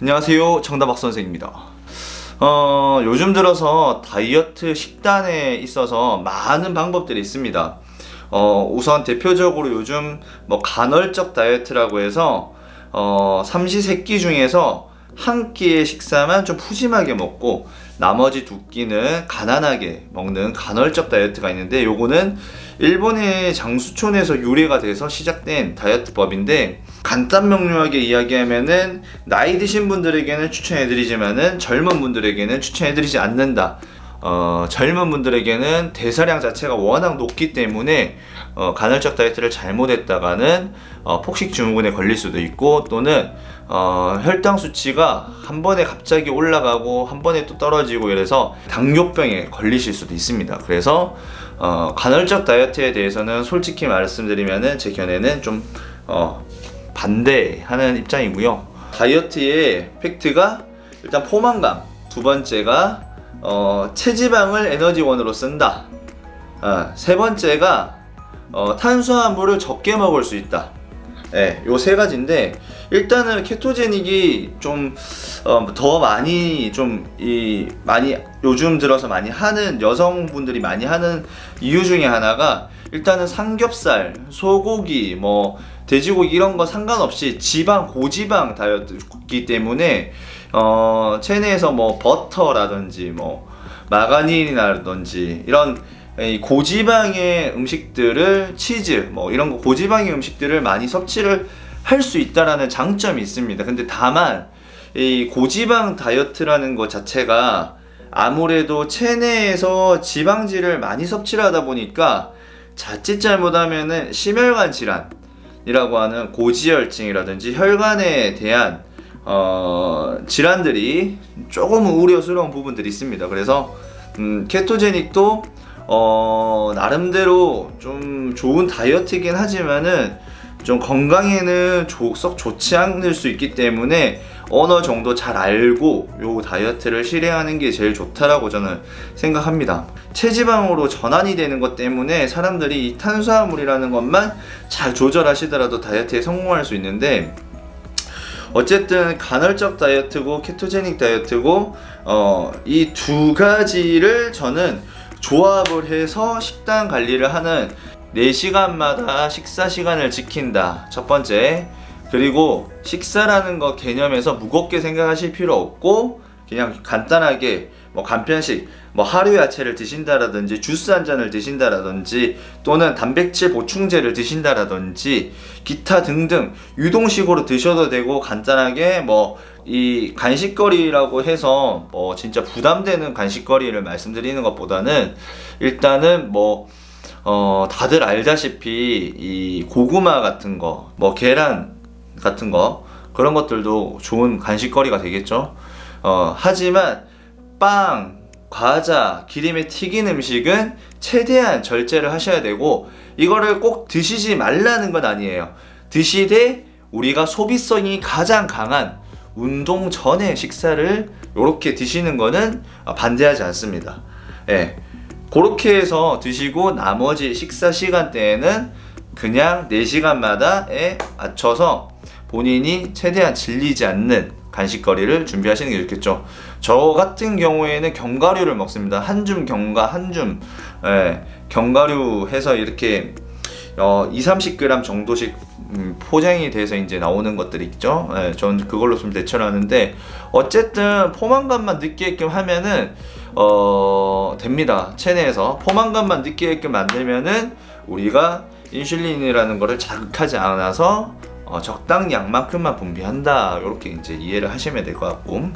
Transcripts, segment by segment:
안녕하세요, 정다박 선생입니다. 요즘 들어서 다이어트 식단에 있어서 많은 방법들이 있습니다. 우선 대표적으로 요즘 간헐적 다이어트라고 해서 삼시세끼 중에서 한 끼의 식사만 좀 푸짐하게 먹고 나머지 두 끼는 가난하게 먹는 간헐적 다이어트가 있는데, 요거는 일본의 장수촌에서 유래가 돼서 시작된 다이어트법인데, 간단 명료하게 이야기하면은 나이 드신 분들에게는 추천해드리지만은 젊은 분들에게는 추천해드리지 않는다. 젊은 분들에게는 대사량 자체가 워낙 높기 때문에 간헐적 다이어트를 잘못했다가는 폭식 증후군에 걸릴 수도 있고, 또는 혈당 수치가 한 번에 갑자기 올라가고 한 번에 또 떨어지고 이래서 당뇨병에 걸리실 수도 있습니다. 그래서 간헐적 다이어트에 대해서는 솔직히 말씀드리면은 제 견해는 좀 반대하는 입장이고요. 다이어트의 팩트가 일단 포만감, 두 번째가 체지방을 에너지원으로 쓴다, 세 번째가 탄수화물을 적게 먹을 수 있다. 요 세 가지인데, 일단은 케토제닉이 좀 더 많이 많이 요즘 들어서 많이 하는, 여성분들이 많이 하는 이유 중에 하나가, 일단은 삼겹살, 소고기, 돼지고기 이런 거 상관없이 고지방 다이어트이기 때문에 체내에서 버터라든지 마가린이라든지 이런 고지방의 음식들을, 치즈 이런 거 고지방의 음식들을 많이 섭취를 할 수 있다라는 장점이 있습니다. 근데 다만 이 고지방 다이어트라는 것 자체가 아무래도 체내에서 지방질을 많이 섭취를 하다 보니까 자칫 잘못하면은 심혈관 질환이라고 하는 고지혈증이라든지 혈관에 대한 질환들이 조금 우려스러운 부분들이 있습니다. 그래서 케토제닉도 나름대로 좀 좋은 다이어트이긴 하지만은 좀 건강에는 썩 좋지 않을 수 있기 때문에 어느 정도 잘 알고 요 다이어트를 실행하는 게 제일 좋다라고 저는 생각합니다. 체지방으로 전환이 되는 것 때문에 사람들이 이 탄수화물이라는 것만 잘 조절하시더라도 다이어트에 성공할 수 있는데, 어쨌든 간헐적 다이어트고 케토제닉 다이어트고 이 두 가지를 저는 조합을 해서 식단 관리를 하는, 4시간마다 식사 시간을 지킨다, 첫 번째. 그리고 식사라는 거 개념에서 무겁게 생각하실 필요 없고, 그냥 간단하게 간편식, 하루 야채를 드신다라든지 주스 한 잔을 드신다라든지 또는 단백질 보충제를 드신다라든지 기타 등등 유동식으로 드셔도 되고, 간단하게 이 간식거리라고 해서 진짜 부담되는 간식거리를 말씀드리는 것보다는, 일단은 다들 알다시피 이 고구마 같은 거, 계란 같은 거, 그런 것들도 좋은 간식거리가 되겠죠. 하지만 빵, 과자, 기름에 튀긴 음식은 최대한 절제를 하셔야 되고, 이거를 꼭 드시지 말라는 건 아니에요. 드시되 우리가 소비성이 가장 강한 운동 전에 식사를 이렇게 드시는 거는 반대하지 않습니다. 그렇게 해서 드시고 나머지 식사 시간대에는 그냥 4시간마다에 맞춰서 본인이 최대한 질리지 않는 간식거리를 준비하시는 게 좋겠죠. 저 같은 경우에는 견과류를 먹습니다. 한줌 견과, 한줌 견과류 해서 이렇게 20-30g 정도씩 포장이 돼서 이제 나오는 것들이 있죠. 전 그걸로 좀 대처를 하는데, 어쨌든 포만감만 느끼게끔 하면은 됩니다. 체내에서 포만감만 느끼게끔 만들면은 우리가 인슐린이라는 거를 자극하지 않아서 적당량만큼만 분비한다, 이렇게 이제 이해를 하시면 될 것 같고,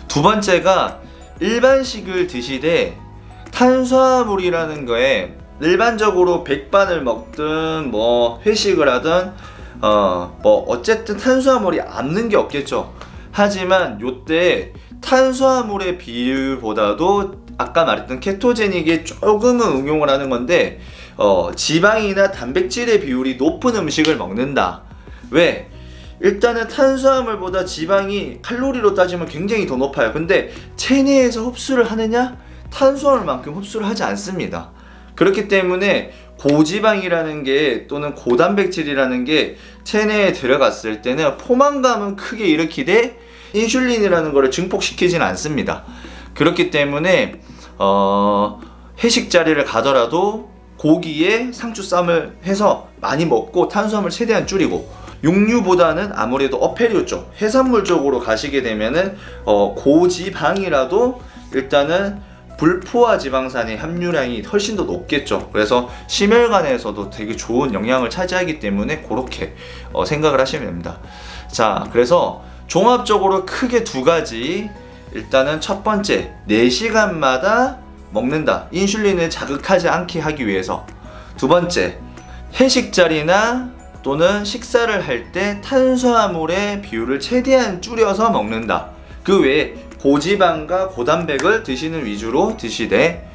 두 번째가 일반식을 드시되 탄수화물이라는 거에 일반적으로 백반을 먹든 회식을 하든 어쨌든 탄수화물이 없는 게 없겠죠. 하지만 요때 탄수화물의 비율보다도 아까 말했던 케토제닉에 조금은 응용을 하는 건데, 지방이나 단백질의 비율이 높은 음식을 먹는다. 왜? 일단은 탄수화물보다 지방이 칼로리로 따지면 굉장히 더 높아요. 근데 체내에서 흡수를 하느냐? 탄수화물만큼 흡수를 하지 않습니다. 그렇기 때문에 고지방이라는 게, 또는 고단백질이라는 게 체내에 들어갔을 때는 포만감은 크게 일으키되 인슐린이라는 것을 증폭시키지는 않습니다. 그렇기 때문에 회식 자리를 가더라도 고기에 상추쌈을 해서 많이 먹고 탄수화물 최대한 줄이고, 육류보다는 아무래도 어패류 쪽, 해산물 쪽으로 가시게 되면은 고지방이라도 일단은 불포화 지방산의 함유량이 훨씬 더 높겠죠. 그래서 심혈관에서도 되게 좋은 영향을 차지하기 때문에 그렇게 생각을 하시면 됩니다. 자, 그래서 종합적으로 크게 두 가지. 일단은 첫 번째, 4시간마다 먹는다. 인슐린을 자극하지 않게 하기 위해서. 두 번째, 회식 자리나 또는 식사를 할 때 탄수화물의 비율을 최대한 줄여서 먹는다. 그 외에 고지방과 고단백을 드시는 위주로 드시되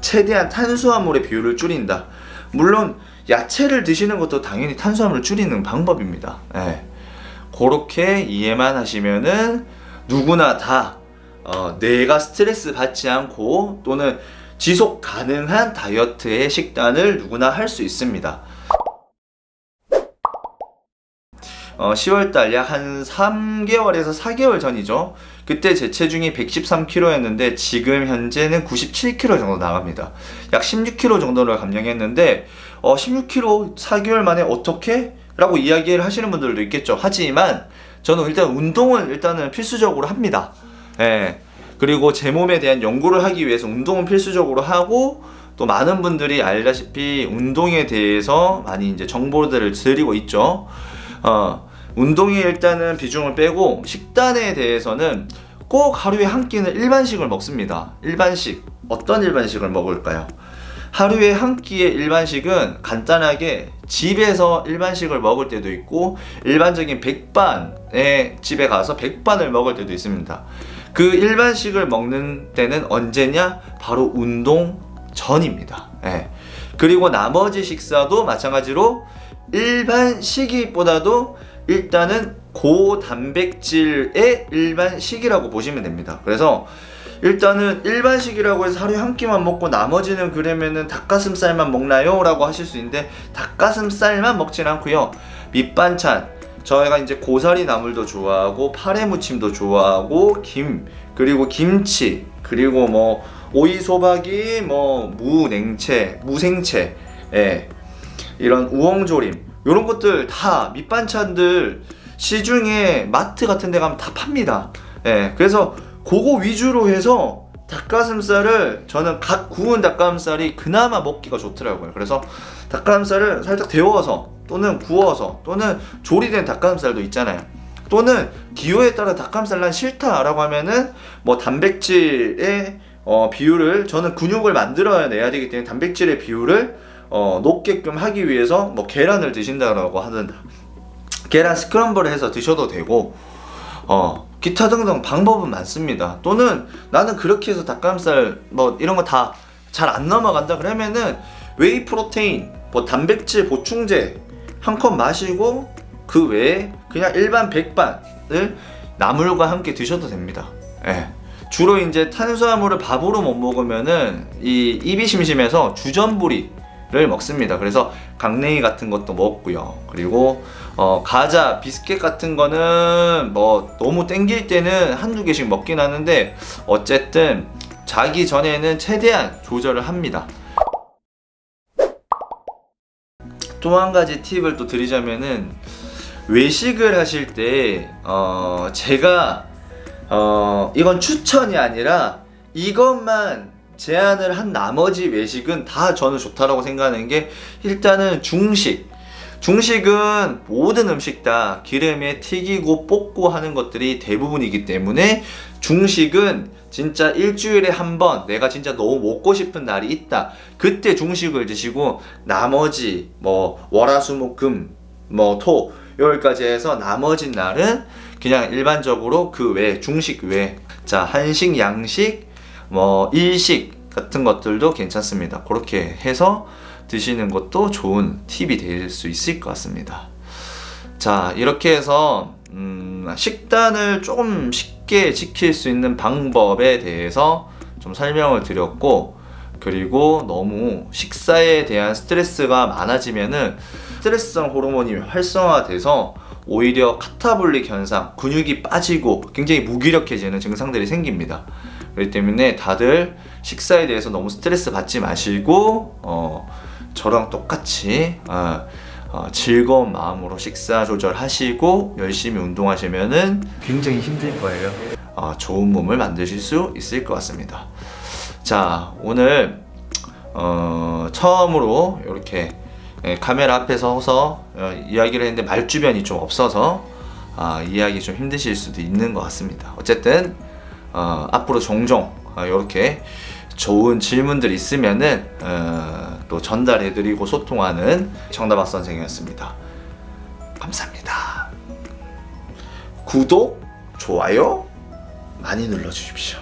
최대한 탄수화물의 비율을 줄인다. 물론 야채를 드시는 것도 당연히 탄수화물을 줄이는 방법입니다. 그렇게 이해만 하시면은 누구나 다 뇌가 스트레스 받지 않고 또는 지속 가능한 다이어트의 식단을 누구나 할 수 있습니다. 10월달 약 한 3개월에서 4개월 전이죠. 그때 제 체중이 113kg였는데 지금 현재는 97kg 정도 나갑니다. 약 16kg 정도를 감량했는데 16kg 4개월 만에 어떻게? 라고 이야기를 하시는 분들도 있겠죠. 하지만 저는 일단 운동은 일단은 필수적으로 합니다. 그리고 제 몸에 대한 연구를 하기 위해서 운동은 필수적으로 하고, 또 많은 분들이 알다시피 운동에 대해서 많이 이제 정보들을 드리고 있죠. 운동에 일단은 비중을 빼고, 식단에 대해서는 꼭 하루에 한 끼는 일반식을 먹습니다. 일반식. 어떤 일반식을 먹을까요? 하루에 한 끼의 일반식은 간단하게 집에서 일반식을 먹을 때도 있고, 일반적인 백반의 집에 가서 백반을 먹을 때도 있습니다. 그 일반식을 먹는 때는 언제냐? 바로 운동 전입니다. 그리고 나머지 식사도 마찬가지로 일반식이보다도 일단은 고단백질의 일반식이라고 보시면 됩니다. 그래서 일단은 일반식이라고 해서 하루에 한 끼만 먹고 나머지는 그러면은 닭가슴살만 먹나요? 라고 하실 수 있는데, 닭가슴살만 먹진 않고요. 밑반찬, 저희가 이제 고사리 나물도 좋아하고 파래무침도 좋아하고 그리고 김치, 그리고 뭐 오이소박이, 뭐 무냉채, 무생채, 이런 우엉조림, 이런 것들 다 밑반찬들 시중에 마트 같은 데 가면 다 팝니다. 그래서 그거 위주로 해서 닭가슴살을, 저는 갓 구운 닭가슴살이 그나마 먹기가 좋더라고요. 그래서 닭가슴살을 살짝 데워서 또는 구워서 또는 조리된 닭가슴살도 있잖아요. 또는 기호에 따라 닭가슴살 난 싫다라고 하면은 뭐 단백질의 비율을, 저는 근육을 만들어내야 되기 때문에 단백질의 비율을 높게끔 하기 위해서 뭐 계란을 드신다라고 하든 계란 스크럼블을 해서 드셔도 되고, 기타 등등 방법은 많습니다. 또는 나는 그렇게 해서 닭가슴살 뭐 이런 거 다 잘 안 넘어간다 그러면은 웨이 프로테인, 뭐 단백질 보충제 한 컵 마시고 그 외에 그냥 일반 백반을 나물과 함께 드셔도 됩니다. 주로 이제 탄수화물을 밥으로 못 먹으면은 입이 심심해서 주전부리를 먹습니다. 그래서 강냉이 같은 것도 먹고요. 그리고 과자, 비스켓 같은 거는 뭐 너무 땡길 때는 한두 개씩 먹긴 하는데, 어쨌든 자기 전에는 최대한 조절을 합니다. 또 한 가지 팁을 또 드리자면은, 외식을 하실 때 제가 이건 추천이 아니라 이것만 제한을 한 나머지 외식은 다 저는 좋다라고 생각하는 게, 일단은 중식은 모든 음식 다 기름에 튀기고 볶고 하는 것들이 대부분이기 때문에, 중식은 진짜 일주일에 한 번 내가 진짜 너무 먹고 싶은 날이 있다, 그때 중식을 드시고, 나머지 뭐 월화수목금 뭐 토 요일까지 해서 나머지 날은 그냥 일반적으로 그 외, 중식 외, 자 한식, 양식, 뭐 일식 같은 것들도 괜찮습니다. 그렇게 해서 드시는 것도 좋은 팁이 될 수 있을 것 같습니다. 자, 이렇게 해서 식단을 조금 쉽게 지킬 수 있는 방법에 대해서 좀 설명을 드렸고, 그리고 너무 식사에 대한 스트레스가 많아지면은 스트레스성 호르몬이 활성화돼서 오히려 카타볼릭 현상, 근육이 빠지고 굉장히 무기력해지는 증상들이 생깁니다. 그렇기 때문에 다들 식사에 대해서 너무 스트레스 받지 마시고 저랑 똑같이 즐거운 마음으로 식사 조절하시고 열심히 운동하시면은 굉장히 힘들 거예요. 좋은 몸을 만드실 수 있을 것 같습니다. 자, 오늘 처음으로 이렇게 카메라 앞에 서서 이야기를 했는데 말주변이 좀 없어서 이해하기 좀 힘드실 수도 있는 것 같습니다. 어쨌든 앞으로 종종 이렇게 좋은 질문들 있으면은 또 전달해드리고 소통하는 정다박 선생이었습니다. 감사합니다. 구독, 좋아요 많이 눌러주십시오.